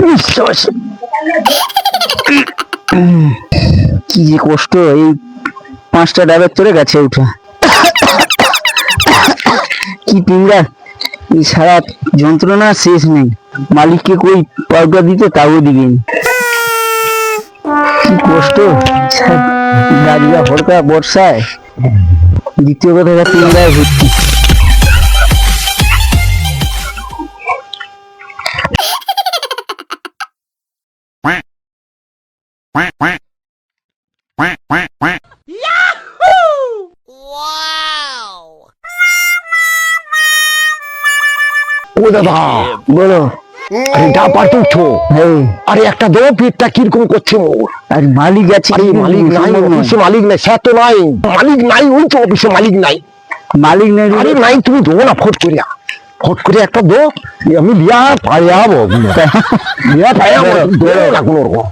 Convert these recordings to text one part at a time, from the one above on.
নিঃশ্বাস কি যে কষ্ট, এই 5টা ডাবের তোরে গাছে উঠা। কি পিংড়া, এই সারা যন্ত্রণা শেষ নেই। মালিককে কই পাউডার দিতে, তাও দিবেন। কি কষ্ট, গাড়িয়া ভরকা বর্ষায়। দ্বিতীয় কথা পিংড়ায় ভর্তি। ও দাদা, বলো। আরে ডাবার তো উঠো। হ্যাঁ, আরে একটা দেবো, পেটটা কিরকম করছে মোর। আর মালিক আছে? আরে মালিক নাই, অফিসে মালিক নাই, সে তো নাই। মালিক নাই, ওই তো অফিসে মালিক নাই। মালিক নেই? আরে নাই, তুমি দো না, ফট করিয়া একটা দো। আমি বিয়া পাড়ে যাবো, বিয়া পাড়ে যাবো, দো না কোনো রকম।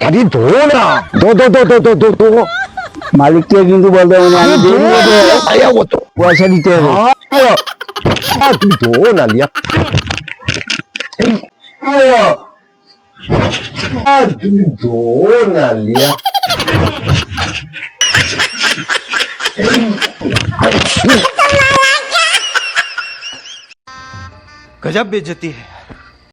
আরে দো না, দো দো দো দো দো দো দো। মালিককে কিন্তু বলতে হবে না, আমি দেবো, পাড়ে যাবো তো, পয়সা দিতে হবে। তুমি দো না লিয়া। তুমি দো না লিয়া। गजब बेइज्जती है।